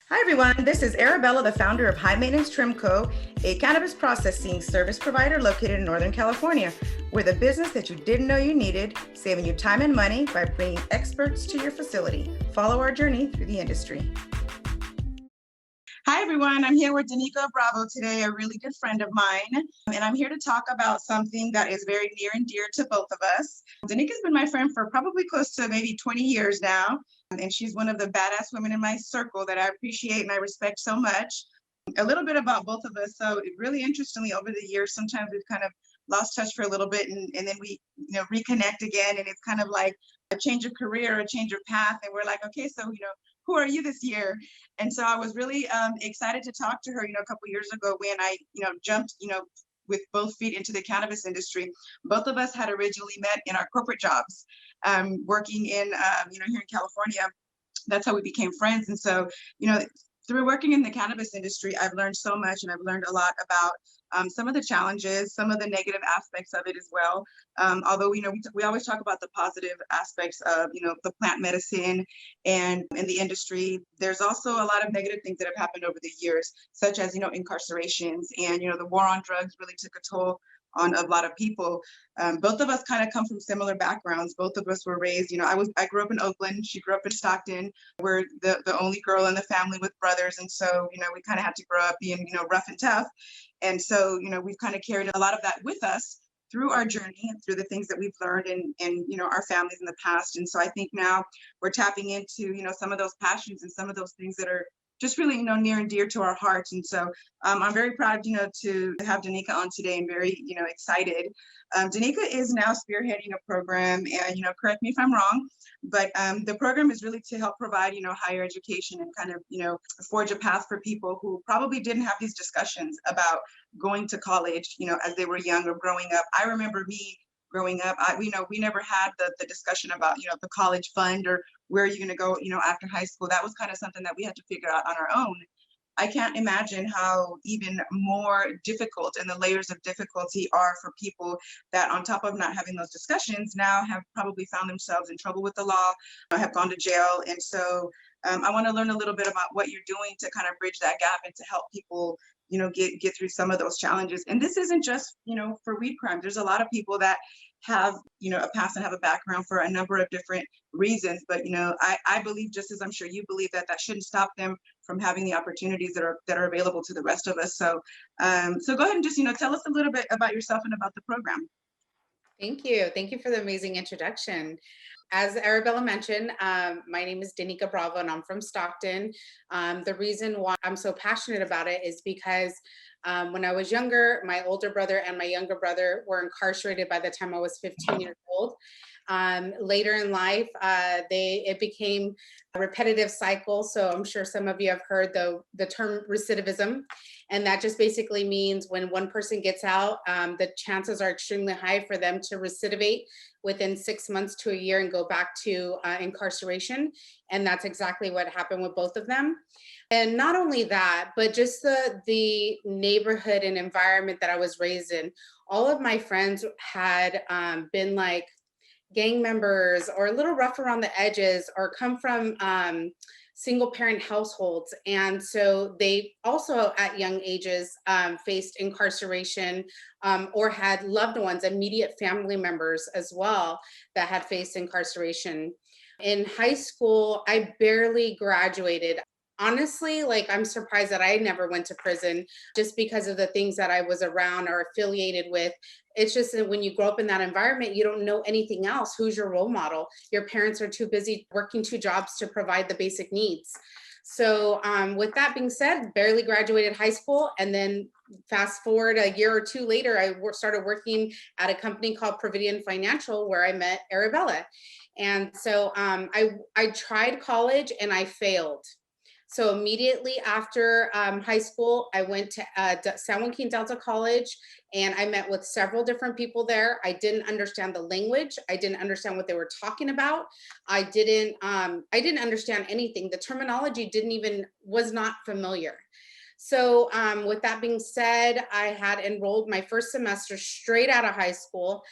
Hi everyone, this is Arabella, the founder of High Maintenance Trim Co., a cannabis processing service provider located in Northern California. We're the business that you didn't know you needed, saving you time and money by bringing experts to your facility. Follow our journey through the industry. Hi everyone, I'm here with Danica Bravo today, a really good friend of mine, and I'm here to talk about something that is very near and dear to both of us. Danica's been my friend for probably close to maybe 20 years now, and she's one of the badass women in my circle that I appreciate and I respect so much. A little bit about both of us. So really interestingly, over the years, sometimes we've kind of lost touch for a little bit and then we reconnect again, and it's kind of like a change of career, a change of path, and we're like, okay, so who are you this year? And so I was really excited to talk to her, a couple years ago when I, jumped, with both feet into the cannabis industry. Both of us had originally met in our corporate jobs, working in, here in California. That's how we became friends. And so, through working in the cannabis industry, I've learned so much, and I've learned a lot about some of the challenges, some of the negative aspects of it as well. Although we always talk about the positive aspects of the plant medicine and in the industry. There's also a lot of negative things that have happened over the years, such as incarcerations, and the war on drugs really took a toll on a lot of people. Both of us kind of come from similar backgrounds. Both of us were raised, I grew up in Oakland. She grew up in Stockton. We're the only girl in the family with brothers. And so, we kind of had to grow up being, rough and tough. And so, we've kind of carried a lot of that with us through our journey and through the things that we've learned in our families in the past. And so I think now we're tapping into, some of those passions and some of those things that are just really, near and dear to our hearts. And so I'm very proud, to have Danica on today, and very, excited. Danica is now spearheading a program, and, correct me if I'm wrong, but the program is really to help provide, higher education and kind of, forge a path for people who probably didn't have these discussions about going to college, as they were young or growing up. I remember me growing up, we never had the discussion about, the college fund or where are you going to go, after high school. That was kind of something that we had to figure out on our own. I can't imagine how even more difficult and the layers of difficulty are for people that, on top of not having those discussions, now have probably found themselves in trouble with the law, have gone to jail. And so I want to learn a little bit about what you're doing to kind of bridge that gap and to help people get through some of those challenges. And this isn't just for weed crimes. There's a lot of people that have a past and have a background for a number of different reasons, but I believe, just as I'm sure you believe, that should not stop them from having the opportunities that are available to the rest of us. So so go ahead and just tell us a little bit about yourself and about the program. Thank you for the amazing introduction. As Arabella mentioned, my name is Danica Bravo and I'm from Stockton. The reason why I'm so passionate about it is because when I was younger, my older brother and my younger brother were incarcerated by the time I was 15 years old. Later in life, it became a repetitive cycle. So I'm sure some of you have heard the term recidivism. And that just basically means when one person gets out, the chances are extremely high for them to recidivate within 6 months to a year and go back to incarceration. And that's exactly what happened with both of them. And not only that, but just the neighborhood and environment that I was raised in. All of my friends had been like gang members or a little rough around the edges or come from single parent households. And so they also at young ages faced incarceration or had loved ones, immediate family members as well, that had faced incarceration. In high school, I barely graduated. Honestly, like I'm surprised that I never went to prison just because of the things that I was around or affiliated with. It's just that when you grow up in that environment, you don't know anything else. Who's your role model? Your parents are too busy working two jobs to provide the basic needs. So with that being said, barely graduated high school. And then fast forward a year or two later, I started working at a company called Providian Financial, where I met Arabella. And so I tried college and I failed. So immediately after high school, I went to San Joaquin Delta College, and I met with several different people there. I didn't understand the language. I didn't understand what they were talking about. I didn't understand anything. The terminology was not familiar. So with that being said, I had enrolled my first semester straight out of high school.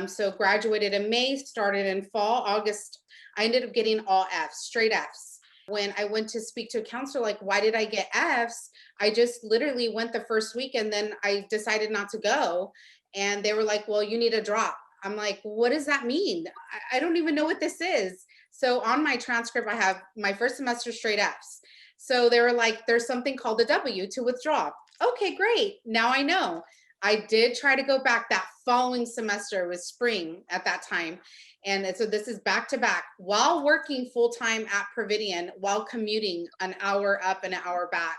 So graduated in May, started in fall, August. I ended up getting all Fs, straight Fs. When I went to speak to a counselor, like, why did I get Fs? I just literally went the first week and then I decided not to go. And they were like, well, you need a drop. I'm like, what does that mean? I don't even know what this is. So on my transcript, I have my first semester straight Fs. So they were like, there's something called a W to withdraw. Okay, great. Now I know. I did try to go back that following semester. It was spring at that time. And so this is back to back while working full time at Providian, while commuting an hour up and an hour back.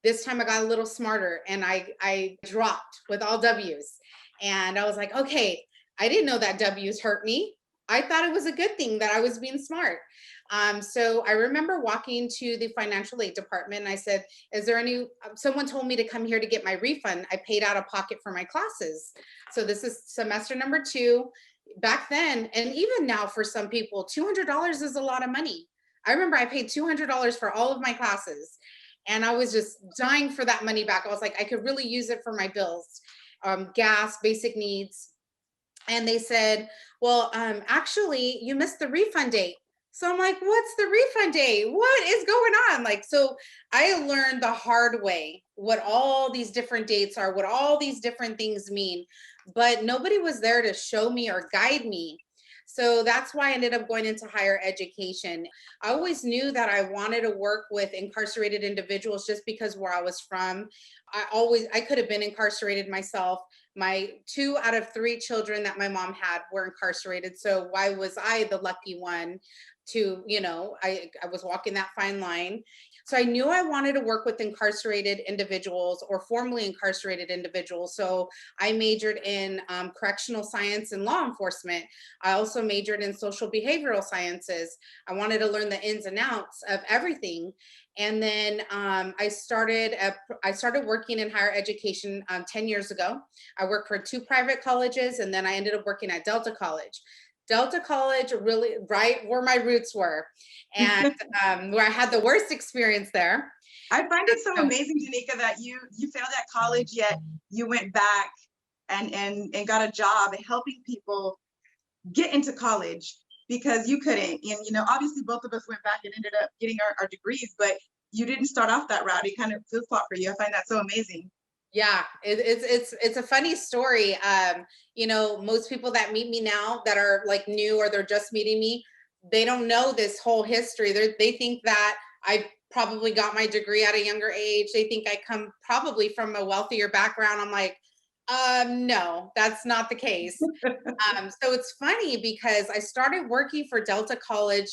This time I got a little smarter and I dropped with all W's. And I was like, okay, I didn't know that W's hurt me. I thought it was a good thing that I was being smart. So I remember walking to the financial aid department and I said, is there any, someone told me to come here to get my refund. I paid out of pocket for my classes. So this is semester number 2. Back then, and even now for some people, $200 is a lot of money. I remember I paid $200 for all of my classes and I was just dying for that money back. I was like, I could really use it for my bills, gas, basic needs. And they said, well, actually you missed the refund date. So I'm like, what's the refund date? What is going on? Like, so I learned the hard way what all these different dates are, what all these different things mean, but nobody was there to show me or guide me. So that's why I ended up going into higher education. I always knew that I wanted to work with incarcerated individuals just because where I was from, I could have been incarcerated myself. My 2 out of 3 children that my mom had were incarcerated. So why was I the lucky one to, I was walking that fine line. So I knew I wanted to work with incarcerated individuals or formerly incarcerated individuals. So I majored in correctional science and law enforcement. I also majored in social behavioral sciences. I wanted to learn the ins and outs of everything. And then I started working in higher education 10 years ago. I worked for 2 private colleges, and then I ended up working at Delta College. Delta College, really right where my roots were, and where I had the worst experience there. I find it so amazing, Danica, that you failed at college, yet you went back and got a job helping people get into college because you couldn't. And obviously both of us went back and ended up getting our degrees, but you didn't start off that route. It kind of flip-flopped for you. I find that so amazing. Yeah, it's a funny story. Most people that meet me now that are like new or they're just meeting me, they don't know this whole history. They think that I probably got my degree at a younger age. They think I come probably from a wealthier background. I'm like, no, that's not the case. So it's funny because I started working for Delta College,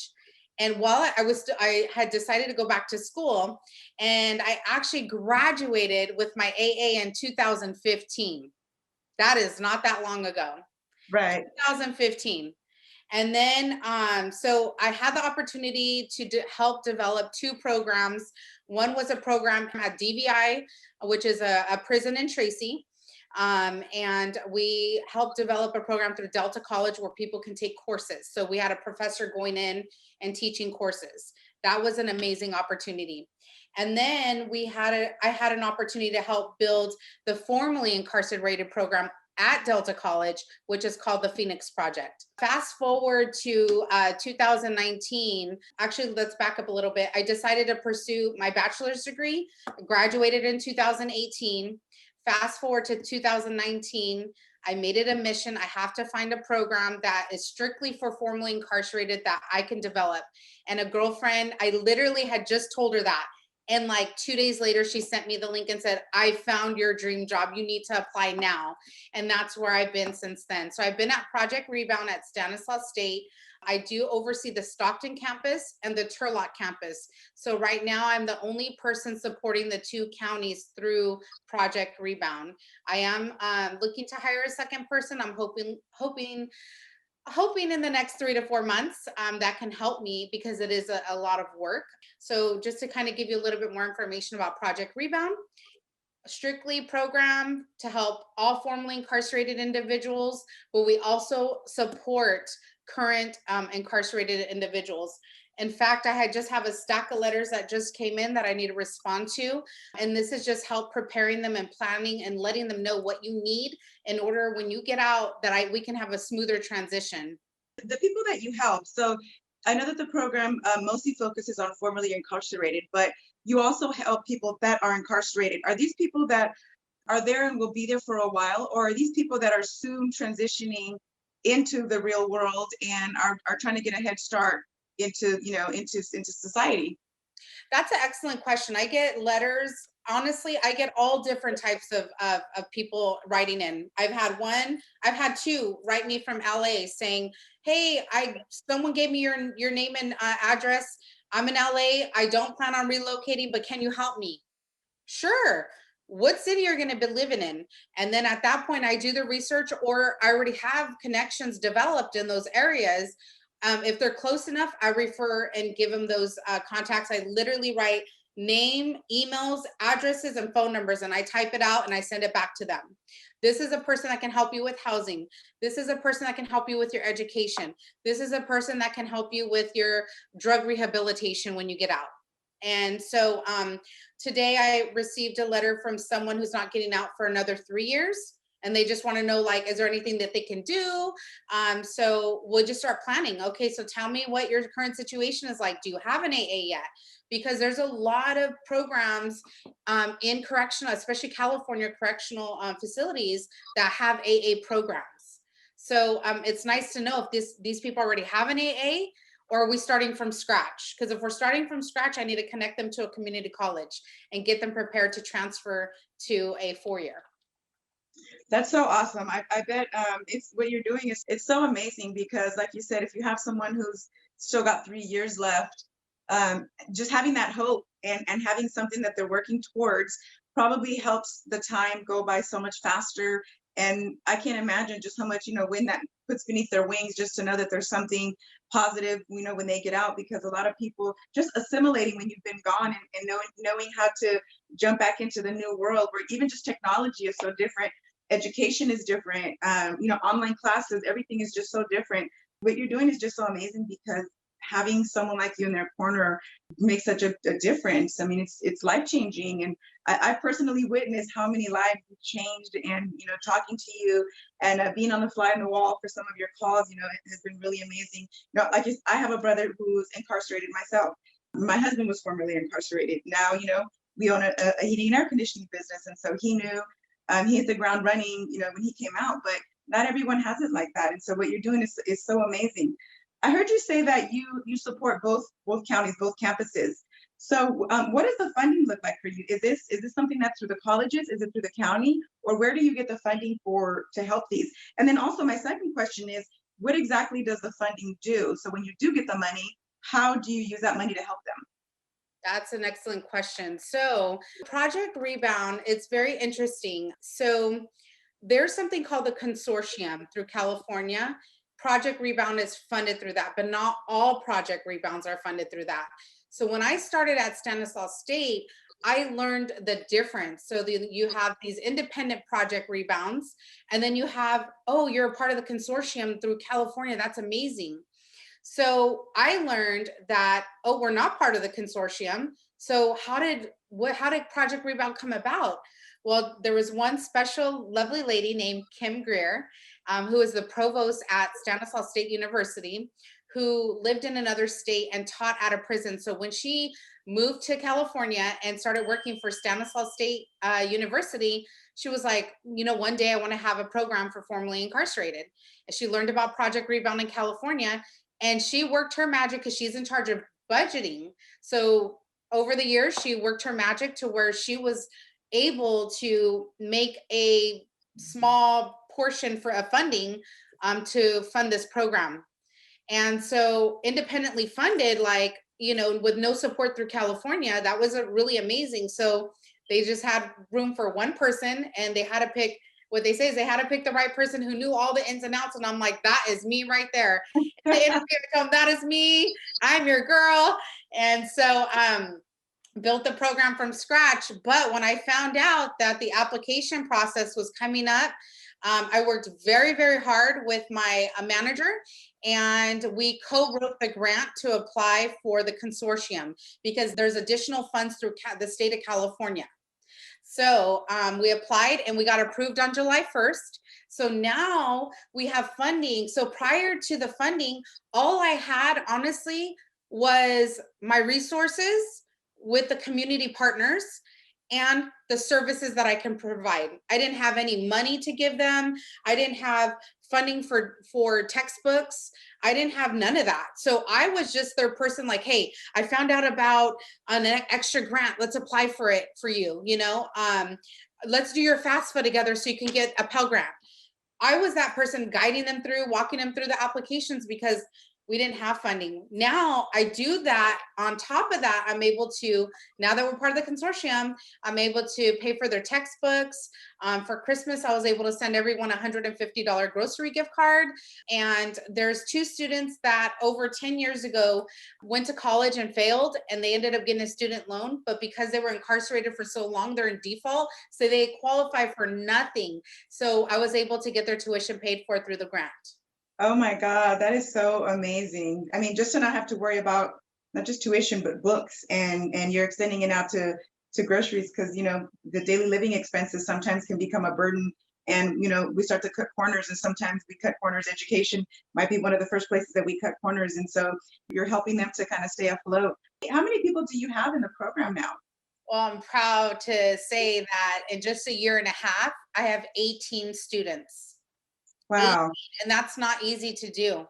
and while I had decided to go back to school, and I actually graduated with my AA in 2015. That is not that long ago. Right. 2015. And then, so I had the opportunity to help develop 2 programs. One was a program at DVI, which is a prison in Tracy. And we helped develop a program through Delta College where people can take courses. So we had a professor going in and teaching courses. That was an amazing opportunity. And then I had an opportunity to help build the formerly incarcerated program at Delta College, which is called the Phoenix Project. Fast forward to 2019. Actually, let's back up a little bit. I decided to pursue my bachelor's degree, graduated in 2018. Fast forward to 2019, I made it a mission. I have to find a program that is strictly for formerly incarcerated that I can develop. And a girlfriend, I literally had just told her that. And like 2 days later, she sent me the link and said, I found your dream job. You need to apply now. And that's where I've been since then. So I've been at Project Rebound at Stanislaus State. I do oversee the Stockton campus and the Turlock campus. So right now I'm the only person supporting the 2 counties through Project Rebound. I am looking to hire a second person. I'm hoping in the next 3 to 4 months that can help me because it is a lot of work. So just to kind of give you a little bit more information about Project Rebound, strictly program to help all formerly incarcerated individuals, but we also support current incarcerated individuals. In fact, I just have a stack of letters that just came in that I need to respond to. And this is just help preparing them and planning and letting them know what you need in order when you get out that we can have a smoother transition. The people that you help, so I know that the program mostly focuses on formerly incarcerated, but you also help people that are incarcerated. Are these people that are there and will be there for a while, or are these people that are soon transitioning into the real world and are trying to get a head start into, into society? That's an excellent question. I get letters. Honestly, I get all different types of people writing in. I've had two write me from LA saying, "Hey, someone gave me your name and address. I'm in LA. I don't plan on relocating, but can you help me?" Sure. What city are you going to be living in? And then at that point, I do the research, or I already have connections developed in those areas. If they're close enough, I refer and give them those contacts. I literally write name, emails, addresses, and phone numbers, and I type it out and I send it back to them. This is a person that can help you with housing. This is a person that can help you with your education. This is a person that can help you with your drug rehabilitation when you get out. And so today I received a letter from someone who's not getting out for another 3 years. And they just want to know, like, is there anything that they can do? So we'll just start planning. Okay, so tell me what your current situation is like. Do you have an AA yet? Because there's a lot of programs in correctional, especially California correctional facilities that have AA programs. So it's nice to know if these people already have an AA, or are we starting from scratch? Because if we're starting from scratch, I need to connect them to a community college and get them prepared to transfer to a 4-year. That's so awesome. I bet it's what you're doing is it's so amazing because, like you said, if you have someone who's still got 3 years left, just having that hope and having something that they're working towards probably helps the time go by so much faster. And I can't imagine just how much, when that puts beneath their wings just to know that there's something positive, when they get out, because a lot of people just assimilating when you've been gone and knowing how to jump back into the new world where even just technology is so different. Education is different, online classes, everything is just so different. What you're doing is just so amazing because having someone like you in their corner makes such a difference. I mean, it's life changing, and I personally witnessed how many lives have changed. And talking to you and being on the fly on the wall for some of your calls, it has been really amazing. I have a brother who's incarcerated myself. My husband was formerly incarcerated. Now, we own a heating and air conditioning business, and so he knew he hit the ground running, when he came out. But not everyone has it like that, and so what you're doing is so amazing. I heard you say that you support both counties, both campuses. So what does the funding look like for you? Is this something that's through the colleges? Is it through the county? Or where do you get the funding to help these? And then also my second question is, what exactly does the funding do? So when you do get the money, how do you use that money to help them? That's an excellent question. So, Project Rebound, it's very interesting. So, there's something called the consortium through California. Project Rebound is funded through that, but not all Project Rebounds are funded through that. So, when I started at Stanislaus State, I learned the difference. So, you have these independent Project Rebounds, and then you have, oh, you're a part of the consortium through California. That's amazing. So I learned that, oh, we're not part of the consortium. So how did Project Rebound come about? Well, there was one special lovely lady named Kim Greer, who is the provost at Stanislaus State University, who lived in another state and taught at a prison. So when she moved to California and started working for Stanislaus State University, she was like, one day I want to have a program for formerly incarcerated. And she learned about Project Rebound in California, and she worked her magic because she's in charge of budgeting. So over the years, she worked her magic to where she was able to make a small portion for a funding to fund this program. And so independently funded, like, with no support through California, that was really amazing. So they just had room for one person, and they had to pick, what they say is they had to pick the right person who knew all the ins and outs. And I'm like, that is me right there. In the interview, I come, that is me. I'm your girl. And so built the program from scratch. But when I found out that the application process was coming up, I worked very, very hard with my manager, and we co-wrote the grant to apply for the consortium because there's additional funds through the state of California. So we applied and we got approved on July 1st. So now we have funding. So prior to the funding, all I had honestly was my resources with the community partners and the services that I can provide. I didn't have any money to give them. I didn't have funding for textbooks. I didn't have none of that. So I was just their person like, hey, I found out about an extra grant. Let's apply for it for you. Let's do your FAFSA together so you can get a Pell Grant. I was that person guiding them through, walking them through the applications because we didn't have funding. Now I do that. On top of that, I'm able to, now that we're part of the consortium, I'm able to pay for their textbooks. For Christmas, I was able to send everyone a $150 grocery gift card. And there's 2 students that over 10 years ago went to college and failed, and they ended up getting a student loan. But because they were incarcerated for so long, they're in default. So they qualify for nothing. So I was able to get their tuition paid for through the grant. Oh my God, that is so amazing. I mean, just to not have to worry about not just tuition, but books, and you're extending it out to groceries, because the daily living expenses sometimes can become a burden. And we start to cut corners, and sometimes we cut corners. Education might be one of the first places that we cut corners. And so you're helping them to kind of stay afloat. How many people do you have in the program now? Well, I'm proud to say that in just a year and a half, I have 18 students. Wow. And that's not easy to do.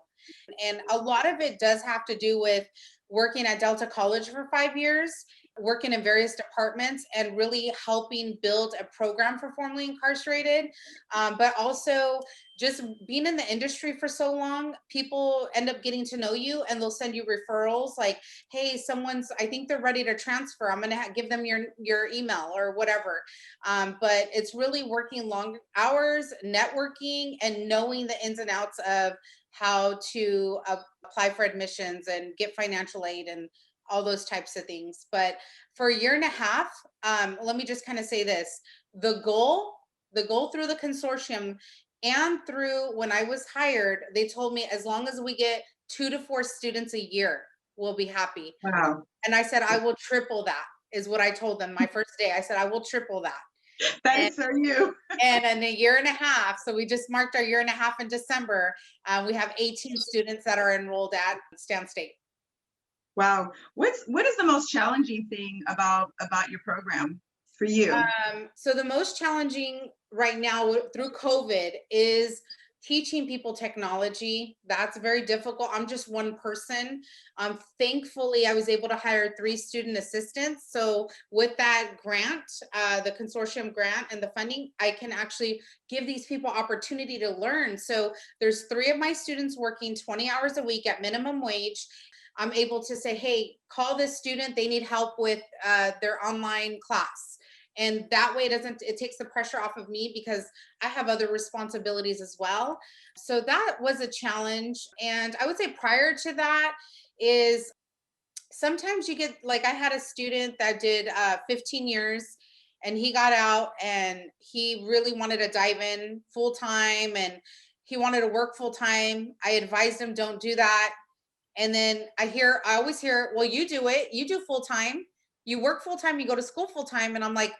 And a lot of it does have to do with working at Delta College for 5 years, working in various departments, and really helping build a program for formerly incarcerated. But also just being in the industry for so long, people end up getting to know you and they'll send you referrals like, hey, I think they're ready to transfer. I'm going to give them your email or whatever. But it's really working long hours, networking, and knowing the ins and outs of how to apply for admissions and get financial aid and all those types of things. But for a year and a half, let me just kind of say this, the goal through the consortium and through when I was hired, they told me as long as we get 2 to 4 students a year, we'll be happy. Wow. And I said, I will triple that, is what I told them my first day. I said, I will triple that. That is so you. And in a year and a half, so we just marked our year and a half in December, we have 18 students that are enrolled at Stan State. Wow. What is the most challenging thing about your program for you? So the most challenging right now through COVID is teaching people technology. That's very difficult. I'm just one person. Thankfully, I was able to hire 3 student assistants. So with that grant, the consortium grant and the funding, I can actually give these people opportunity to learn. So there's 3 of my students working 20 hours a week at minimum wage. I'm able to say, hey, call this student. They need help with their online class. And that way it takes the pressure off of me because I have other responsibilities as well. So that was a challenge. And I would say prior to that is sometimes you get, like I had a student that did 15 years and he got out and he really wanted to dive in full time and he wanted to work full time. I advised him, don't do that. And then I always hear, well, you do it. You do full time. You work full time. You go to school full time. And I'm like,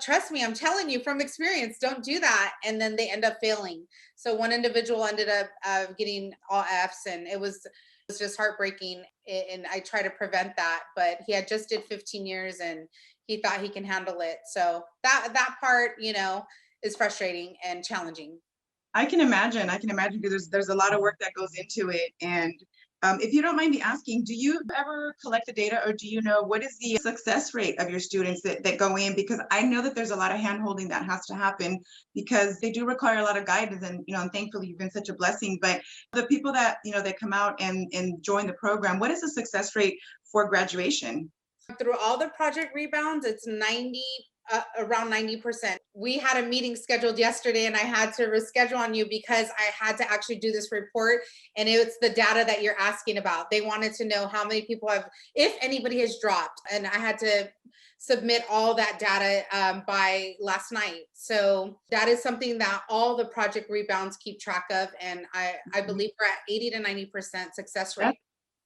trust me, I'm telling you from experience, don't do that. And then they end up failing. So one individual ended up getting all Fs, and it was just heartbreaking. And I try to prevent that, but he had just did 15 years and he thought he can handle it. So that part, is frustrating and challenging. I can imagine because there's a lot of work that goes into it. And if you don't mind me asking, do you ever collect the data, or do you know what is the success rate of your students that go in? Because I know that there's a lot of hand holding that has to happen because they do require a lot of guidance, and and thankfully you've been such a blessing. But the people that that come out and join the program, what is the success rate for graduation? Through all the Project Rebounds, it's around 90%. We had a meeting scheduled yesterday and I had to reschedule on you because I had to actually do this report, and it's the data that you're asking about. They wanted to know how many people if anybody has dropped, and I had to submit all that data by last night. So that is something that all the Project Rebounds keep track of, and I believe we're at 80 to 90% success rate.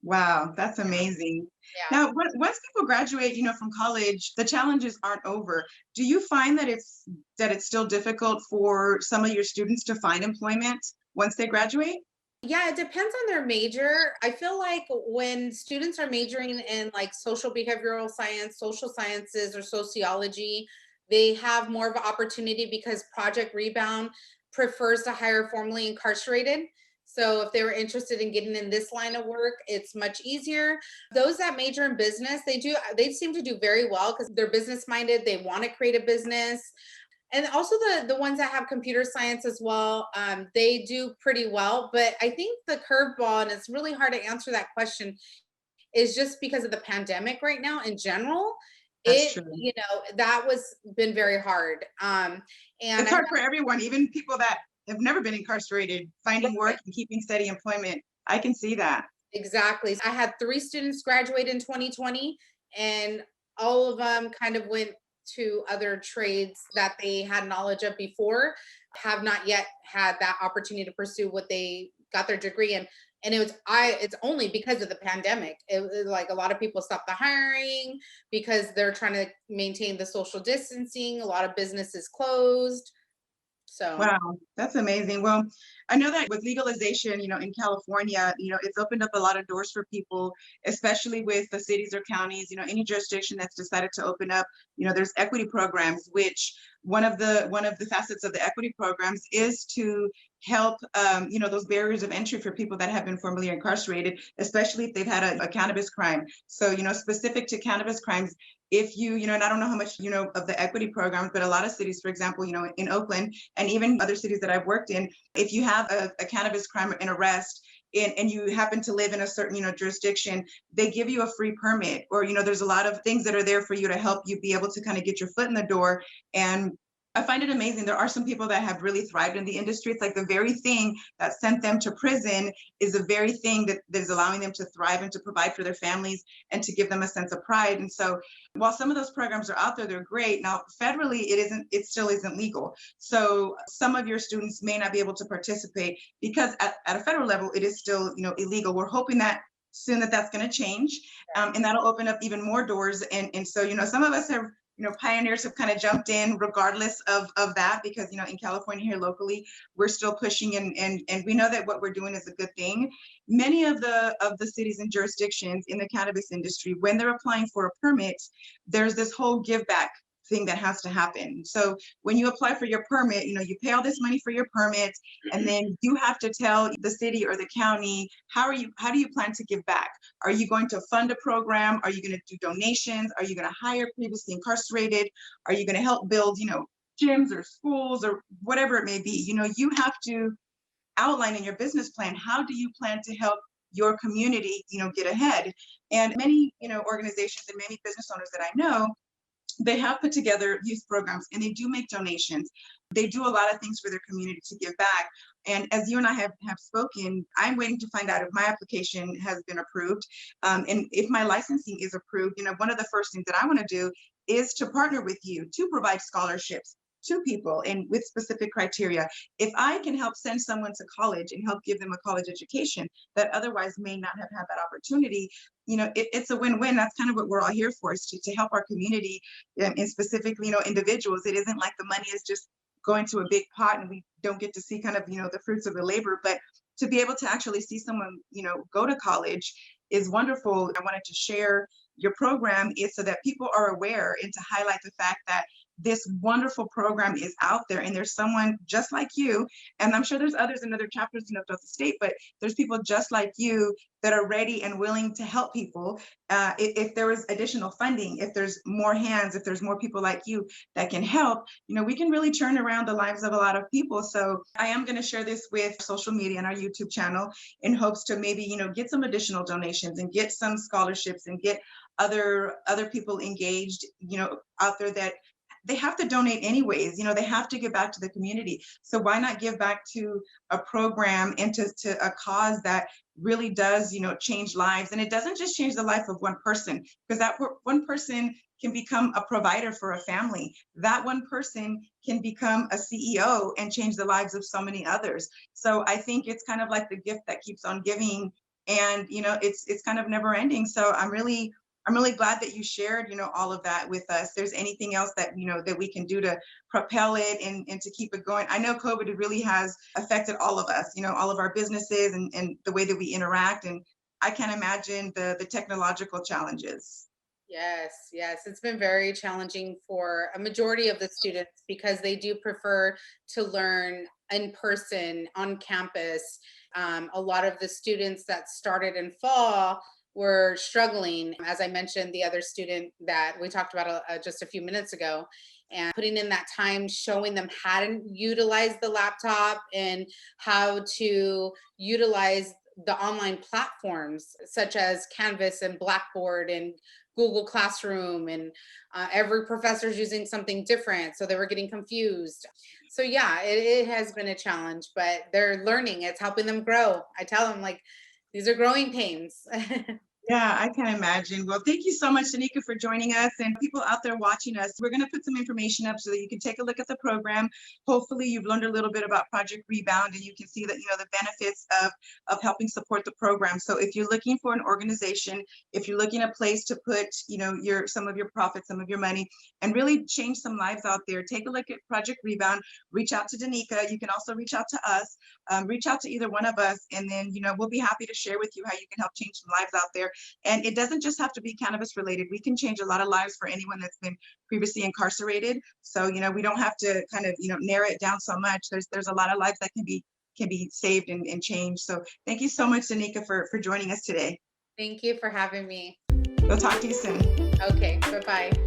Wow, that's amazing. Yeah. Now, once people graduate, from college, the challenges aren't over. Do you find that it's still difficult for some of your students to find employment once they graduate? Yeah, it depends on their major. I feel like when students are majoring in like social behavioral science, social sciences, or sociology, they have more of an opportunity because Project Rebound prefers to hire formerly incarcerated. So if they were interested in getting in this line of work, it's much easier. Those that major in business, they seem to do very well because they're business minded, they want to create a business. And also the ones that have computer science as well, they do pretty well. But I think the curveball, and it's really hard to answer that question, is just because of the pandemic right now in general. That's It, true. that was been very hard. And It's I hard for everyone, even people that have never been incarcerated, finding work and keeping steady employment. I can see that. Exactly. I had 3 students graduate in 2020, and all of them kind of went to other trades that they had knowledge of before, have not yet had that opportunity to pursue what they got their degree in. And it's only because of the pandemic. It was like a lot of people stopped the hiring because they're trying to maintain the social distancing. A lot of businesses closed. So Wow, that's amazing. Well, I know that with legalization, in California, it's opened up a lot of doors for people, especially with the cities or counties, any jurisdiction that's decided to open up, there's equity programs, which one of the facets of the equity programs is to help, those barriers of entry for people that have been formerly incarcerated, especially if they've had a cannabis crime. So, specific to cannabis crimes, if and I don't know how much you know of the equity programs, but a lot of cities, for example, in Oakland and even other cities that I've worked in, if you have a cannabis crime or an arrest and you happen to live in a certain, jurisdiction, they give you a free permit, or, there's a lot of things that are there for you to help you be able to kind of get your foot in the door. And I find it amazing. There are some people that have really thrived in the industry. It's like the very thing that sent them to prison is the very thing that is allowing them to thrive and to provide for their families and to give them a sense of pride. And so while some of those programs are out there, they're great. Now, federally, it still isn't legal. So some of your students may not be able to participate because at a federal level, it is still, illegal. We're hoping that soon that's going to change, and that'll open up even more doors. And so, some of us have, pioneers have kind of jumped in regardless of that, because, in California here locally, we're still pushing, and we know that what we're doing is a good thing. Many of the cities and jurisdictions in the cannabis industry, when they're applying for a permit, there's this whole give back thing that has to happen. So when you apply for your permit, you pay all this money for your permit, and then you have to tell the city or the county, how do you plan to give back? Are you going to fund a program? Are you going to do donations? Are you going to hire previously incarcerated? Are you going to help build, gyms or schools or whatever it may be? You have to outline in your business plan, how do you plan to help your community, get ahead? And many, organizations and many business owners that I know, they have put together youth programs and they do make donations. They do a lot of things for their community to give back. And as you and I have spoken, I'm waiting to find out if my application has been approved. And if my licensing is approved, one of the first things that I want to do is to partner with you to provide scholarships to people and with specific criteria. If I can help send someone to college and help give them a college education that otherwise may not have had that opportunity, it's a win-win. That's kind of what we're all here for, is to help our community, and specifically, individuals. It isn't like the money is just going to a big pot and we don't get to see kind of, the fruits of the labor, but to be able to actually see someone, go to college is wonderful. I wanted to share your program is so that people are aware, and to highlight the fact that this wonderful program is out there and there's someone just like you, and I'm sure there's others in other chapters, throughout the state, but there's people just like you that are ready and willing to help people. If there is additional funding, if there's more hands, if there's more people like you that can help, we can really turn around the lives of a lot of people. So I am going to share this with social media and our YouTube channel in hopes to maybe, get some additional donations and get some scholarships and get other people engaged, out there, that they have to donate anyways. They have to give back to the community. So why not give back to a program and to a cause that really does, change lives? And it doesn't just change the life of one person, because that one person can become a provider for a family. That one person can become a CEO and change the lives of so many others. So I think it's kind of like the gift that keeps on giving, And, it's kind of never ending. So I'm really glad that you shared, all of that with us. There's anything else that, that we can do to propel it and to keep it going. I know COVID really has affected all of us, all of our businesses and the way that we interact. And I can't imagine the technological challenges. Yes, yes. It's been very challenging for a majority of the students because they do prefer to learn in person on campus. A lot of the students that started in fall were struggling. As I mentioned, the other student that we talked about just a few minutes ago, and putting in that time showing them how to utilize the laptop and how to utilize the online platforms such as Canvas and Blackboard and Google Classroom, and every professor's using something different. So they were getting confused. So yeah, it has been a challenge, but they're learning. It's helping them grow. I tell them, like, these are growing pains. Yeah, I can imagine. Well, thank you so much, Danica, for joining us, and people out there watching us. We're going to put some information up so that you can take a look at the program. Hopefully, you've learned a little bit about Project Rebound, and you can see that the benefits of helping support the program. So, if you're looking for an organization, if you're looking a place to put your some of your profits, some of your money, and really change some lives out there, take a look at Project Rebound. Reach out to Danica. You can also reach out to us. Reach out to either one of us, and then we'll be happy to share with you how you can help change some lives out there. And it doesn't just have to be cannabis related. We can change a lot of lives for anyone that's been previously incarcerated. So, we don't have to kind of, narrow it down so much. There's a lot of lives that can be saved and changed. So thank you so much, Danica, for joining us today. Thank you for having me. We'll talk to you soon. Okay, bye-bye.